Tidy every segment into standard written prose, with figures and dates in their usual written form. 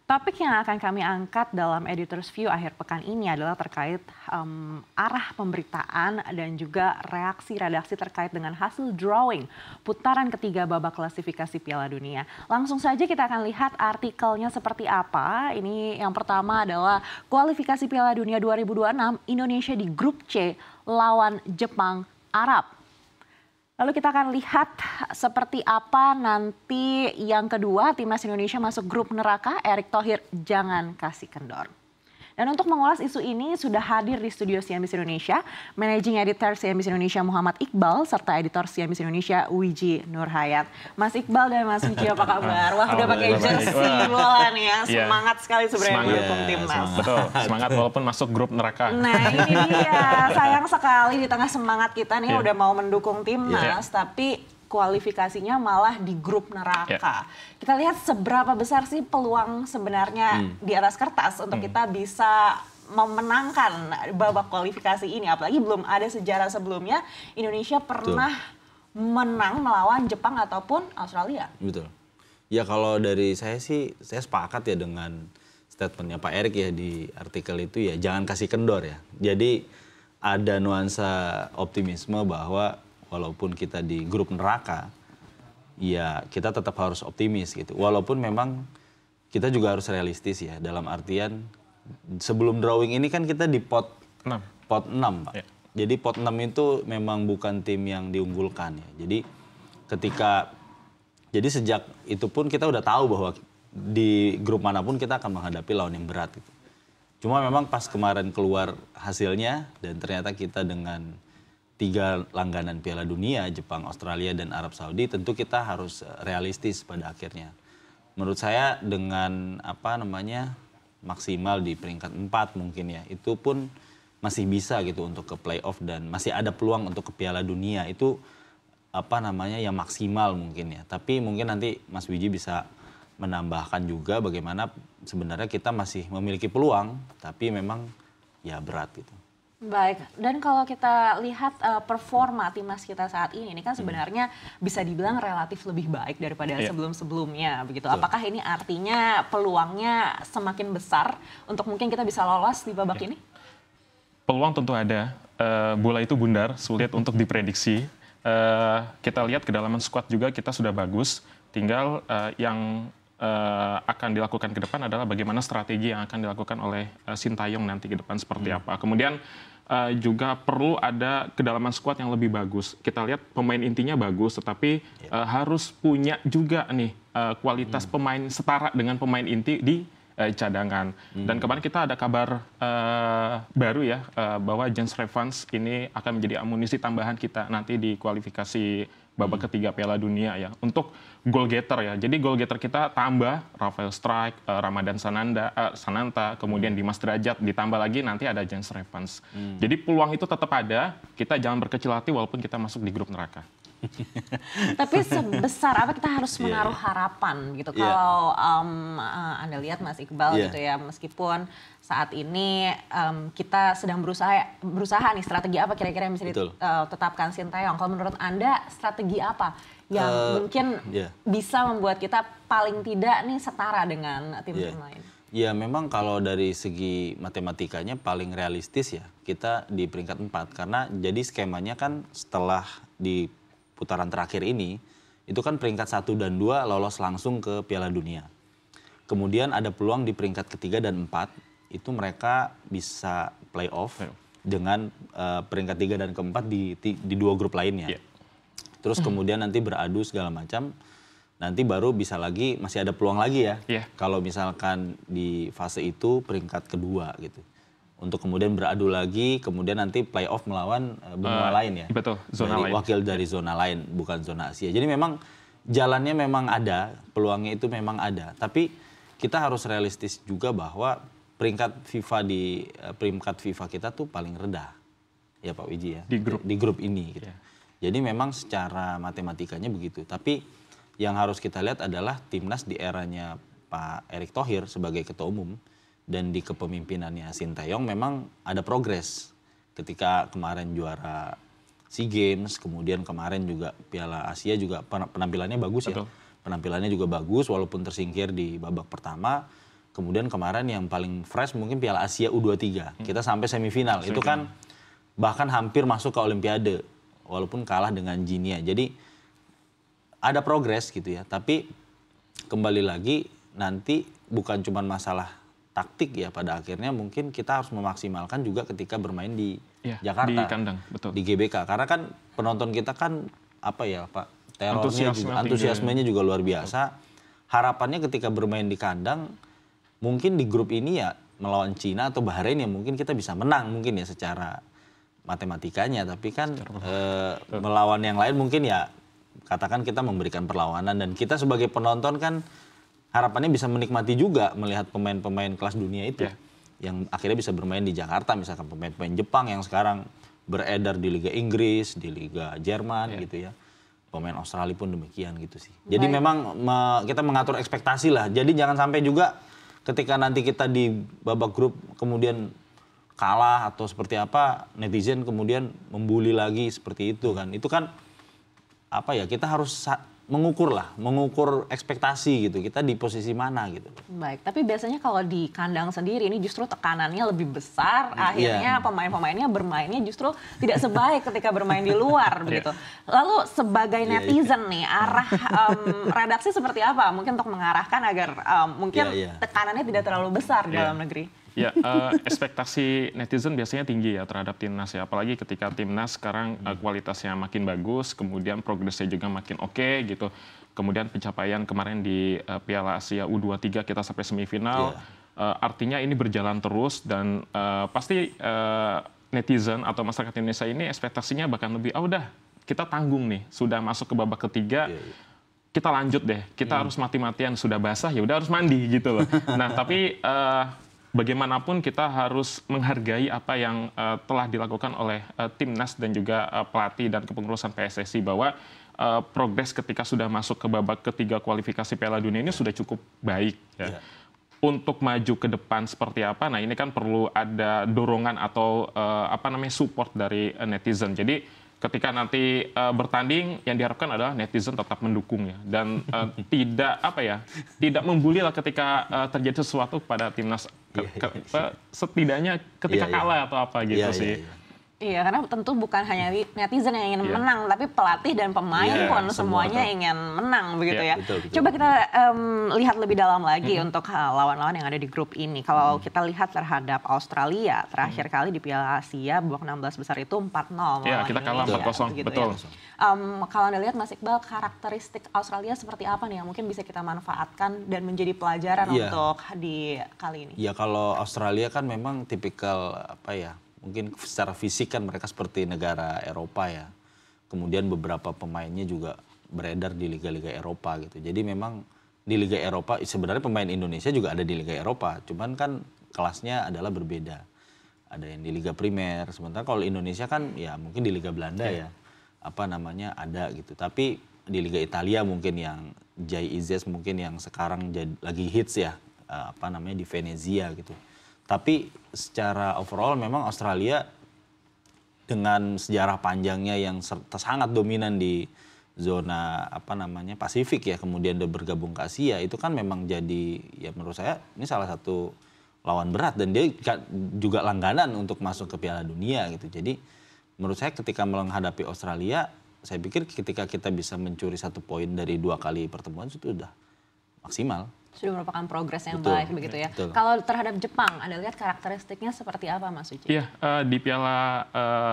Topik yang akan kami angkat dalam Editor's View akhir pekan ini adalah terkait arah pemberitaan dan juga reaksi redaksi terkait dengan hasil drawing putaran ketiga babak klasifikasi Piala Dunia. Langsung saja kita akan lihat artikelnya seperti apa. Ini yang pertama adalah kualifikasi Piala Dunia 2026 Indonesia di grup C lawan Jepang Arab. Lalu kita akan lihat seperti apa nanti yang kedua, Timnas Indonesia masuk grup neraka, Erick Thohir jangan kasih kendor. Dan untuk mengulas isu ini sudah hadir di studio CNBC Indonesia, Managing Editor CNBC Indonesia Muhammad Iqbal, serta Editor CNBC Indonesia Wiji Nurhayat. Mas Iqbal dan Mas Wiji apa kabar? Wah udah pakai jersey bola nih ya, semangat sekali sebenarnya mendukung Timnas. Betul, semangat walaupun masuk grup neraka. Nah ini dia, sayang sekali di tengah semangat kita nih udah mau mendukung Timnas, tapi kualifikasinya malah di grup neraka. Kita lihat seberapa besar sih peluang sebenarnya di atas kertas untuk kita bisa memenangkan babak kualifikasi ini. Apalagi belum ada sejarah sebelumnya Indonesia pernah menang melawan Jepang ataupun Australia. Betul. Ya kalau dari saya sih, saya sepakat ya dengan statementnya Pak Erick ya di artikel itu ya, jangan kasih kendor ya. Jadi ada nuansa optimisme bahwa walaupun kita di grup neraka, ya kita tetap harus optimis gitu. Walaupun memang kita juga harus realistis ya, dalam artian sebelum drawing ini kan kita di pot 6 Pak. Jadi pot 6 itu memang bukan tim yang diunggulkan ya. Jadi sejak itu pun kita udah tahu bahwa di grup manapun kita akan menghadapi lawan yang berat gitu. Cuma memang pas kemarin keluar hasilnya dan ternyata kita dengan 3 langganan Piala Dunia, Jepang, Australia, dan Arab Saudi, tentu kita harus realistis pada akhirnya. Menurut saya dengan maksimal di peringkat 4 mungkin ya, itu pun masih bisa gitu untuk ke playoff dan masih ada peluang untuk ke Piala Dunia. Itu yang maksimal mungkin ya. Tapi mungkin nanti Mas Wiji bisa menambahkan juga bagaimana sebenarnya kita masih memiliki peluang, tapi memang ya berat gitu. Baik, dan kalau kita lihat performa timnas kita saat ini kan sebenarnya bisa dibilang relatif lebih baik daripada sebelum-sebelumnya begitu. Apakah ini artinya peluangnya semakin besar untuk mungkin kita bisa lolos di babak ini? Peluang tentu ada. Bola itu bundar, sulit untuk diprediksi. Kita lihat kedalaman skuad juga kita sudah bagus. Tinggal yang akan dilakukan ke depan adalah bagaimana strategi yang akan dilakukan oleh Sintayong nanti ke depan seperti apa. Kemudian juga perlu ada kedalaman skuad yang lebih bagus. Kita lihat pemain intinya bagus, tetapi harus punya juga nih kualitas pemain setara dengan pemain inti di cadangan. Dan kemarin kita ada kabar baru ya, bahwa Jens Revans ini akan menjadi amunisi tambahan kita nanti di kualifikasi babak ketiga Piala Dunia ya, untuk goal getter ya. Jadi goal getter kita tambah Rafael Strijk, Ramadan Sananta, kemudian Dimas Derajat, ditambah lagi nanti ada Jens Revans. Jadi peluang itu tetap ada, kita jangan berkecil hati walaupun kita masuk di grup neraka. Tapi sebesar apa kita harus menaruh harapan gitu kalau Anda lihat Mas Iqbal gitu ya, meskipun saat ini kita sedang berusaha nih strategi apa kira-kira yang bisa ditetapkan Sintayong. Kalau menurut Anda strategi apa yang mungkin bisa membuat kita paling tidak nih setara dengan tim-tim lain? Ya memang kalau dari segi matematikanya paling realistis ya kita di peringkat 4 karena jadi skemanya kan setelah di putaran terakhir ini, itu kan peringkat 1 dan 2 lolos langsung ke Piala Dunia. Kemudian ada peluang di peringkat ketiga dan 4, itu mereka bisa playoff dengan peringkat 3 dan keempat di 2 grup lainnya. Terus kemudian nanti beradu segala macam, nanti baru bisa lagi, masih ada peluang lagi ya. Kalau misalkan di fase itu peringkat kedua gitu. Untuk kemudian beradu lagi, kemudian nanti playoff melawan benua lain ya. Betul, zona lain. Wakil dari zona lain, bukan zona Asia. Jadi memang jalannya memang ada, peluangnya itu memang ada. Tapi kita harus realistis juga bahwa peringkat FIFA kita tuh paling rendah. Ya Pak Wiji ya. Di grup ini gitu. Jadi memang secara matematikanya begitu. Tapi yang harus kita lihat adalah timnas di eranya Pak Erick Thohir sebagai ketua umum. Dan di kepemimpinannya Sintayong memang ada progres. Ketika kemarin juara SEA Games, kemudian kemarin juga Piala Asia juga penampilannya bagus ya. Penampilannya juga bagus walaupun tersingkir di babak pertama. Kemudian kemarin yang paling fresh mungkin Piala Asia U23. Kita sampai semifinal. Itu kan bahkan hampir masuk ke Olimpiade. Walaupun kalah dengan Ginia. Jadi ada progres gitu ya. Tapi kembali lagi nanti bukan cuma masalah taktik ya. Pada akhirnya mungkin kita harus memaksimalkan juga ketika bermain di Jakarta. Di kandang, betul. Di GBK. Karena kan penonton kita kan apa ya Pak, terornya juga, antusiasmenya juga luar biasa. Harapannya ketika bermain di kandang, mungkin di grup ini ya melawan Cina atau Bahrain ya mungkin kita bisa menang mungkin ya secara matematikanya. Tapi kan melawan yang lain mungkin ya katakan kita memberikan perlawanan. Dan kita sebagai penonton kan harapannya bisa menikmati juga melihat pemain-pemain kelas dunia itu. Yang akhirnya bisa bermain di Jakarta, misalkan pemain-pemain Jepang yang sekarang beredar di Liga Inggris, di Liga Jerman gitu ya. Pemain Australia pun demikian gitu sih. Jadi memang kita mengatur ekspektasi lah. Jadi jangan sampai juga ketika nanti kita di babak grup kemudian kalah atau seperti apa, netizen kemudian membuli lagi seperti itu kan. Itu kan apa ya, kita harus mengukur ekspektasi gitu. Kita di posisi mana gitu. Baik, tapi biasanya kalau di kandang sendiri ini justru tekanannya lebih besar, akhirnya pemain-pemainnya bermainnya justru tidak sebaik ketika bermain di luar begitu. Lalu sebagai netizen nih, arah redaksi seperti apa? Mungkin untuk mengarahkan agar mungkin tekanannya tidak terlalu besar di dalam negeri. Ya, ekspektasi netizen biasanya tinggi ya terhadap timnas ya. Apalagi ketika timnas sekarang kualitasnya makin bagus, kemudian progresnya juga makin oke gitu. Kemudian pencapaian kemarin di Piala Asia U23 kita sampai semifinal. Artinya ini berjalan terus dan pasti netizen atau masyarakat Indonesia ini ekspektasinya bahkan lebih, udah kita tanggung nih, sudah masuk ke babak ketiga. Kita lanjut deh, kita harus mati-matian, sudah basah ya udah harus mandi gitu loh. Nah tapi bagaimanapun kita harus menghargai apa yang telah dilakukan oleh timnas dan juga pelatih dan kepengurusan PSSI bahwa progres ketika sudah masuk ke babak ketiga kualifikasi Piala Dunia ini sudah cukup baik. Ya. Untuk maju ke depan seperti apa? Nah ini kan perlu ada dorongan atau support dari netizen. Jadi ketika nanti bertanding, yang diharapkan adalah netizen tetap mendukung ya dan tidak membuli lah ketika terjadi sesuatu pada timnas, setidaknya ketika kalah atau apa gitu sih. Iya, karena tentu bukan hanya netizen yang ingin menang, tapi pelatih dan pemain pun semuanya ingin menang begitu ya. Betul. Coba kita lihat lebih dalam lagi untuk lawan-lawan yang ada di grup ini. Kalau kita lihat terhadap Australia, terakhir kali di Piala Asia babak 16 besar itu 4-0 melawan kita kalah 4-0, betul. Ya. Kalau Anda lihat Mas Iqbal, karakteristik Australia seperti apa nih yang mungkin bisa kita manfaatkan dan menjadi pelajaran untuk di kali ini? Ya kalau Australia kan memang tipikal mungkin secara fisik kan mereka seperti negara Eropa ya. Kemudian beberapa pemainnya juga beredar di liga-liga Eropa gitu. Jadi memang di Liga Eropa, sebenarnya pemain Indonesia juga ada di Liga Eropa. Cuman kan kelasnya adalah berbeda. Ada yang di Liga Primer. Sementara kalau Indonesia kan ya mungkin di Liga Belanda ya. Ada gitu. Tapi di Liga Italia mungkin yang Jai Izes mungkin yang sekarang lagi hits ya. Di Venezia gitu. Tapi secara overall memang Australia dengan sejarah panjangnya yang sangat dominan di zona Pasifik ya, kemudian dia bergabung ke Asia, itu kan memang jadi ya menurut saya ini salah satu lawan berat dan dia juga langganan untuk masuk ke Piala Dunia gitu. Jadi menurut saya ketika menghadapi Australia, saya pikir ketika kita bisa mencuri 1 poin dari 2 kali pertemuan itu sudah maksimal. Sudah merupakan progres yang baik begitu ya. Kalau terhadap Jepang, Anda lihat karakteristiknya seperti apa Mas Uci? Iya, di Piala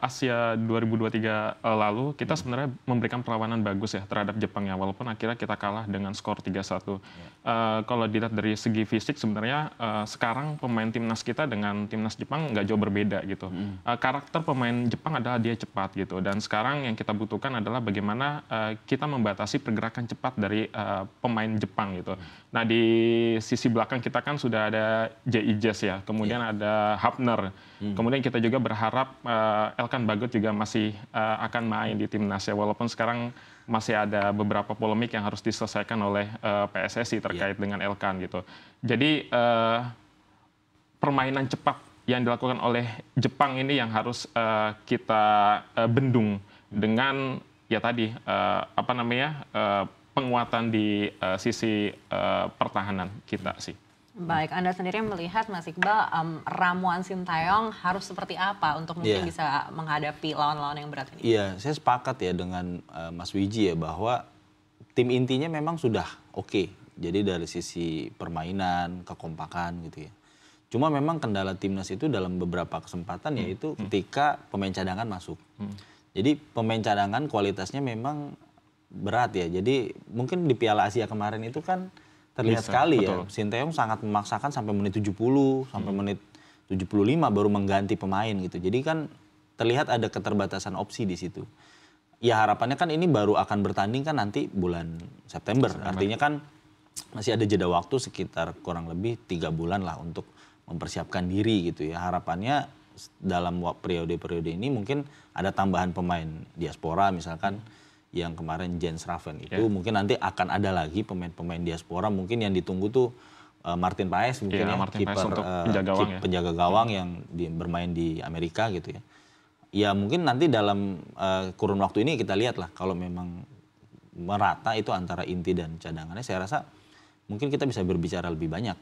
Asia 2023 lalu kita sebenarnya memberikan perlawanan bagus ya terhadap Jepang ya, walaupun akhirnya kita kalah dengan skor 3-1. Kalau dilihat dari segi fisik sebenarnya sekarang pemain timnas kita dengan timnas Jepang nggak jauh berbeda gitu. Karakter pemain Jepang adalah dia cepat gitu, dan sekarang yang kita butuhkan adalah bagaimana kita membatasi pergerakan cepat dari pemain Jepang gitu. Nah di sisi belakang kita kan sudah ada J.I. Jazz ya, kemudian ada Hapner. Kemudian kita juga berharap Elkan Bagot juga masih akan main di timnas ya, walaupun sekarang masih ada beberapa polemik yang harus diselesaikan oleh PSSI terkait dengan Elkan gitu. Jadi permainan cepat yang dilakukan oleh Jepang ini yang harus kita bendung dengan ya tadi penguatan di sisi pertahanan kita sih. Baik, Anda sendiri melihat Mas Iqbal, ramuan Sintayong harus seperti apa untuk mungkin bisa menghadapi lawan-lawan yang berat ini? Iya, saya sepakat ya dengan Mas Wiji ya bahwa tim intinya memang sudah oke. Jadi dari sisi permainan, kekompakan gitu ya. Cuma memang kendala timnas itu dalam beberapa kesempatan yaitu ketika pemain cadangan masuk. Jadi pemain cadangan kualitasnya memang berat ya. Jadi mungkin di Piala Asia kemarin itu kan terlihat sekali ya. Sintayong sangat memaksakan sampai menit 70, sampai menit 75 baru mengganti pemain gitu. Jadi kan terlihat ada keterbatasan opsi di situ. Ya harapannya kan ini baru akan bertanding kan nanti bulan September. Artinya kan masih ada jeda waktu sekitar kurang lebih 3 bulan lah untuk mempersiapkan diri gitu ya. Harapannya dalam periode-periode ini mungkin ada tambahan pemain diaspora misalkan yang kemarin Jens Raven itu mungkin nanti akan ada lagi pemain-pemain diaspora mungkin yang ditunggu tuh Martin Paes mungkin kiper penjaga gawang yang bermain di Amerika gitu ya. Ya mungkin nanti dalam kurun waktu ini kita lihat lah kalau memang merata itu antara inti dan cadangannya saya rasa mungkin kita bisa berbicara lebih banyak.